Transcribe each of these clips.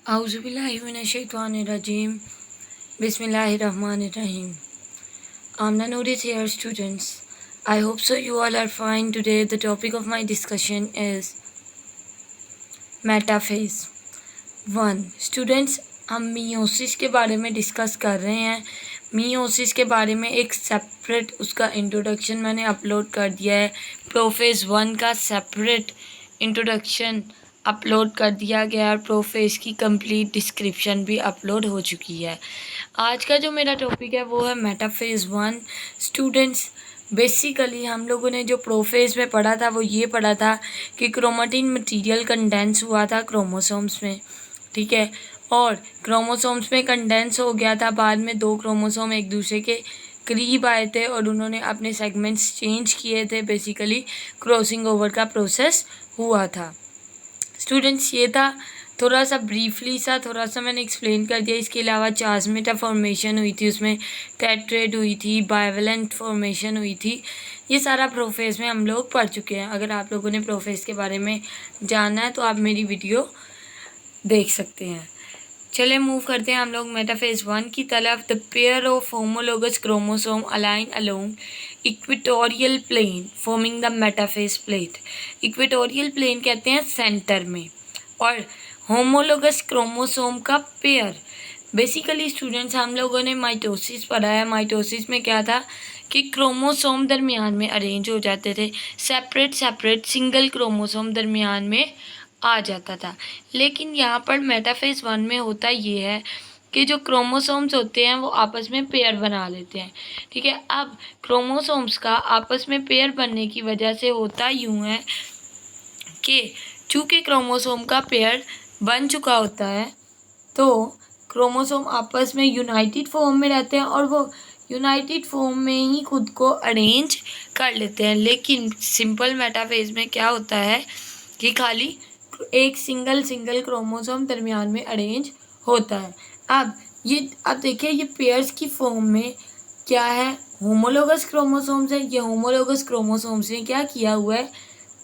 Auzubillahiminesh-shaytanir-rajim. Bismillahir-rahmanir-rahim. Amna Noor is here, students. I hope so you all are fine. Today the topic of my discussion is metaphase. 1. Students, हम meiosis के बारे में discuss कर रहे हैं। Meiosis के बारे में एक सेपरेट उसका इंट्रोडक्शन मैंने अपलोड कर दिया है। प्रोफेज 1 का सेपरेट इंट्रोडक्शन अपलोड कर दिया गया और प्रोफेज की कंप्लीट डिस्क्रिप्शन भी अपलोड हो चुकी है। आज का जो मेरा टॉपिक है वो है मेटाफेज 1। स्टूडेंट्स, बेसिकली हम लोगों ने जो प्रोफेज में पढ़ा था वो ये पढ़ा था कि क्रोमेटिन मटेरियल कंडेंस हुआ था क्रोमोसोम्स में, ठीक है, और क्रोमोसोम्स में कंडेंस हो गया था। बाद में दो क्रोमोसोम एक दूसरे के करीब आए थे और उन्होंने अपने सेगमेंट्स चेंज किए थे। बेसिकली क्रॉसिंग ओवर का प्रोसेस हुआ था। स्टूडेंट्स, ये था थोड़ा सा ब्रीफली थोड़ा सा मैंने एक्सप्लेन कर दिया। इसके अलावा चार्जमेटा फॉर्मेशन हुई थी, उसमें टेट्रेड हुई थी, बाइवेलेंट फॉर्मेशन हुई थी। ये सारा प्रोफेज में हम लोग पढ़ चुके हैं। अगर आप लोगों ने प्रोफेज के बारे में जानना है तो आप मेरी वीडियो देख सकते हैं। चले मूव करते हैं हम लोग मेटाफेज 1 की तरफ। The pair of homologous chromosome align along equatorial plane forming the metaphase plate. Equatorial plane कहते हैं सेंटर में, और होमोलोगस क्रोमोसोम का पेयर। बेसिकली स्टूडेंट्स, हम लोगों ने माइटोसिस पढ़ा है। माइटोसिस में क्या था कि क्रोमोसोम दरमियान में अरेंज हो जाते थे, सेपरेट सिंगल क्रोमोसोम दरमियान में आ जाता था। लेकिन यहाँ पर मेटाफेज 1 में होता ये है कि जो क्रोमोसोम्स होते हैं वो आपस में पेयर बना लेते हैं, ठीक है। अब क्रोमोसोम्स का आपस में पेयर बनने की वजह से होता यूँ है कि चूँकि क्रोमोसोम का पेयर बन चुका होता है तो क्रोमोसोम आपस में यूनाइटेड फॉर्म में रहते हैं और वो यूनाइटेड फॉर्म में ही खुद को अरेंज कर लेते हैं। लेकिन सिंपल मेटाफेज में क्या होता है कि खाली एक सिंगल क्रोमोसोम दरमियान में अरेंज होता है। अब देखिए, ये पेयर्स की फॉर्म में क्या है, होमोलोगस क्रोमोसोम्स है। ये होमोलोगस क्रोमोसोम्स ने क्या किया हुआ है,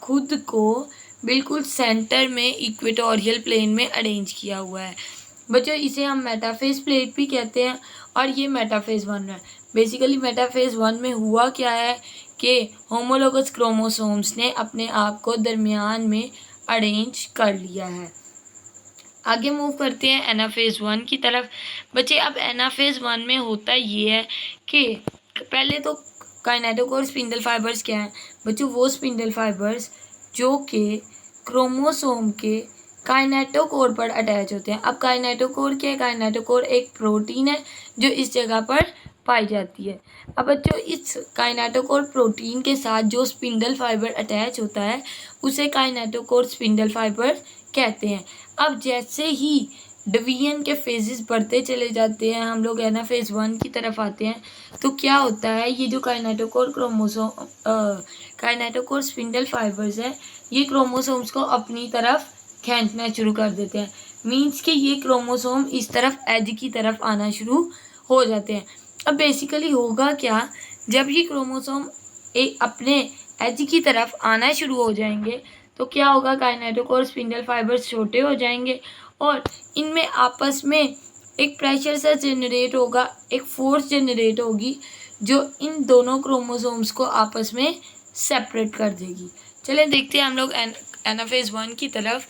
खुद को बिल्कुल सेंटर में इक्वेटोरियल प्लेन में अरेंज किया हुआ है। बच्चों, इसे हम मेटाफेज प्लेट भी कहते हैं और ये मेटाफेज 1 है। बेसिकली मेटाफेज 1 में हुआ क्या है कि होमोलोगस क्रोमोसोम्स ने अपने आप को दरमियान में अरेंज कर लिया है। आगे मूव करते हैं एनाफेज 1 की तरफ। बच्चे, अब एनाफेज 1 में होता ये है कि पहले तो काइनेटोकोर स्पिंडल फाइबर्स क्या हैं बच्चों, वो स्पिंडल फाइबर्स जो कि क्रोमोसोम के काइनेटोकोर पर अटैच होते हैं। अब काइनेटोकोर क्या है, काइनेटोकोर एक प्रोटीन है जो इस जगह पर पाई जाती है। अब बच्चों, इस काइनेटोकोर प्रोटीन के साथ जो स्पिंडल फाइबर अटैच होता है उसे काइनेटोकोर स्पिंडल फाइबर कहते हैं। अब जैसे ही डिवीजन के फेजेस बढ़ते चले जाते हैं, हम लोग एनाफेज 1 की तरफ आते हैं, तो क्या होता है, ये जो काइनेटोकोर स्पिंडल फाइबर्स है, ये क्रोमोसोम्स को अपनी तरफ खींचना शुरू कर देते हैं। मीन्स कि ये क्रोमोसोम इस तरफ एज की तरफ आना शुरू हो जाते हैं। अब बेसिकली होगा क्या, जब ये क्रोमोसोम अपने एज की तरफ आना शुरू हो जाएंगे तो क्या होगा, काइनेटोकोर स्पिंडल फाइबर्स छोटे हो जाएंगे और इनमें आपस में एक प्रेशर सा जनरेट होगा, एक फोर्स जनरेट होगी जो इन दोनों क्रोमोसोम्स को आपस में सेपरेट कर देगी। चलें देखते हैं हम लोग एनाफेज 1 की तरफ।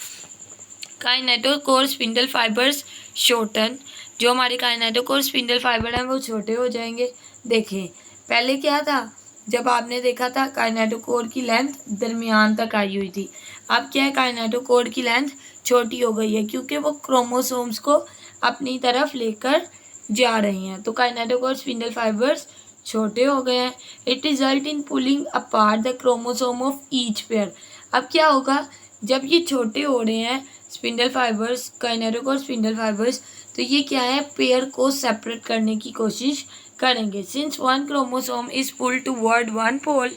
Kinetochore spindle fibres shorten. जो हमारे काइनेटोकोर स्पिंडल फाइबर हैं वो छोटे हो जाएंगे। देखें, पहले क्या था, जब आपने देखा था काइनेटोकोर की लेंथ दरमियान तक आई हुई थी। अब क्या है, काइनेटोकोर की लेंथ छोटी हो गई है क्योंकि वो क्रोमोसोम्स को अपनी तरफ लेकर जा रही हैं। तो काइनेटोकोर स्पिंडल फाइबर्स छोटे हो गए हैं। It result in pulling apart the chromosome of each pair. अब क्या होगा, जब ये छोटे हो रहे हैं spindle fibres, kinetochore spindle fibres, तो ये क्या है, पेयर को सेपरेट करने की कोशिश करेंगे। Since one chromosome is pull toward one pole,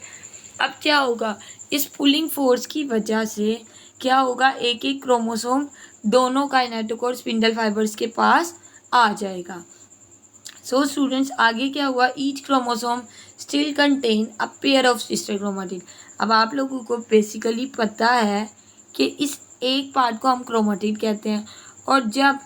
अब क्या होगा, इस पुलिंग फोर्स की वजह से क्या होगा, एक एक क्रोमोसोम दोनों काइनेटोकोर स्पिंडल फाइबर्स के पास आ जाएगा। सो स्टूडेंट्स, आगे क्या हुआ, each chromosome still contain a pair of sister chromatin. अब आप लोगों को बेसिकली पता है कि इस एक पार्ट को हम क्रोमेटिड कहते हैं और जब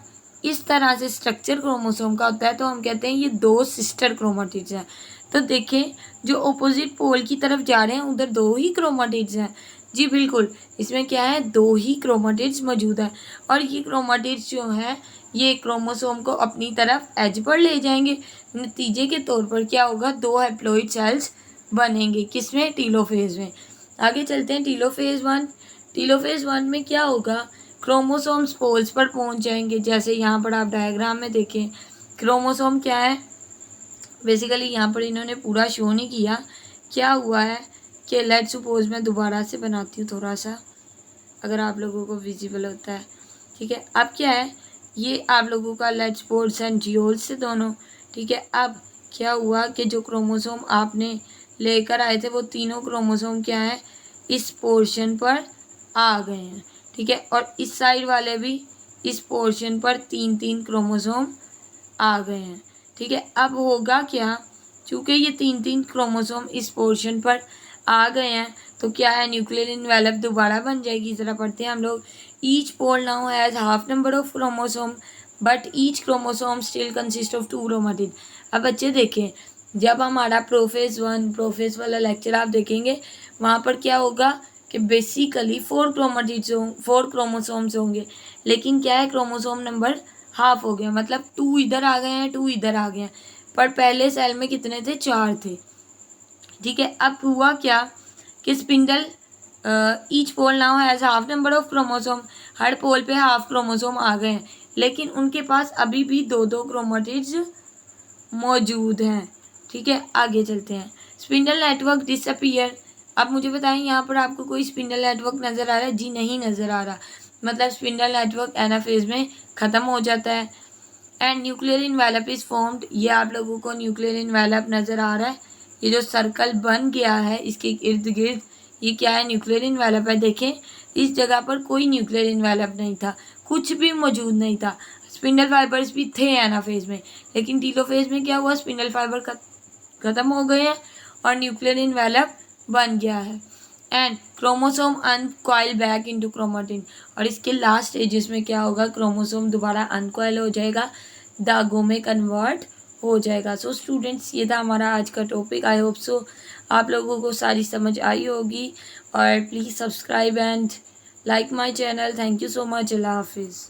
इस तरह से स्ट्रक्चर क्रोमोसोम का होता है तो हम कहते हैं ये 2 सिस्टर क्रोमेटिड्स हैं। तो देखें जो ऑपोजिट पोल की तरफ जा रहे हैं उधर 2 ही क्रोमेटिड्स हैं। जी बिल्कुल, इसमें क्या है, 2 ही क्रोमेटिड्स मौजूद हैं और ये क्रोमेटिड्स जो हैं ये क्रोमोसोम को अपनी तरफ एज पर ले जाएंगे। नतीजे के तौर पर क्या होगा, 2 हैप्लॉइड सेल्स बनेंगे, किसमें, टीलोफेज में। आगे चलते हैं टीलोफेज 1। टीलोफेज 1 में क्या होगा, क्रोमोसोम्स पोल्स पर पहुंच जाएंगे। जैसे यहाँ पर आप डायग्राम में देखें, क्रोमोसोम क्या है, बेसिकली यहाँ पर इन्होंने पूरा शो नहीं किया। क्या हुआ है कि लेट्स सपोज मैं दोबारा से बनाती हूँ थोड़ा सा, अगर आप लोगों को विजिबल होता है, ठीक है। अब क्या है, ये आप लोगों का लेट्स पोर्स एंड जियोल्स से दोनों, ठीक है। अब क्या हुआ कि जो क्रोमोसोम आपने लेकर आए थे वो तीनों क्रोमोसोम क्या है, इस पोर्शन पर आ गए हैं, ठीक है। और इस साइड वाले भी इस पोर्शन पर 3-3 क्रोमोसोम आ गए हैं, ठीक है। अब होगा क्या, चूँकि ये 3-3 क्रोमोसोम इस पोर्शन पर आ गए हैं तो क्या है, न्यूक्लियर इनवेलप दोबारा बन जाएगी। ज़रा पढ़ते हैं हम लोग। Each pole now has half number of chromosome but each chromosome still consist of 2 chromatid. अब बच्चे देखें, जब हमारा प्रोफेज 1 प्रोफेज वाला लेक्चर आप देखेंगे वहाँ पर क्या होगा कि बेसिकली 4 क्रोमोसोम्स होंगे, लेकिन क्या है, क्रोमोसोम नंबर हाफ हो गया, मतलब 2 इधर आ गए हैं 2 इधर आ गए हैं। पर पहले सेल में कितने थे, 4 थे, ठीक है। अब हुआ क्या कि spindle each pole now has half number of chromosome, हर पोल पे हाफ क्रोमोसोम आ गए हैं, लेकिन उनके पास अभी भी 2-2 क्रोमेटिड्स मौजूद हैं, ठीक है। आगे चलते हैं। Spindle network disappear. अब मुझे बताएं, यहाँ पर आपको कोई स्पिंडल नेटवर्क नज़र आ रहा है? जी नहीं नज़र आ रहा, मतलब स्पिंडल नेटवर्क एनाफेज में ख़त्म हो जाता है। And nuclear envelope is formed. ये आप लोगों को न्यूक्लियर इनवेलप नज़र आ रहा है, ये जो सर्कल बन गया है इसके इर्द गिर्द, ये क्या है, न्यूक्लियर इनवेलप है। देखें इस जगह पर कोई न्यूक्लियर इनवेलप नहीं था, कुछ भी मौजूद नहीं था। स्पिंडल फाइबर्स भी थे एनाफेज में, लेकिन टीलोफेज में क्या हुआ, स्पिंडल फाइबर ख़त्म हो गए हैं और न्यूक्लियर इनवेलप बन गया है। And chromosome uncoil back into chromatin. और इसके लास्ट स्टेजेस में क्या होगा, क्रोमोसोम दोबारा अनकॉइल हो जाएगा, धागों में कन्वर्ट हो जाएगा। सो स्टूडेंट्स, ये था हमारा आज का टॉपिक। आई होप सो आप लोगों को सारी समझ आई होगी, और please subscribe and like my channel. Thank you so much. अल्लाह हाफिज़।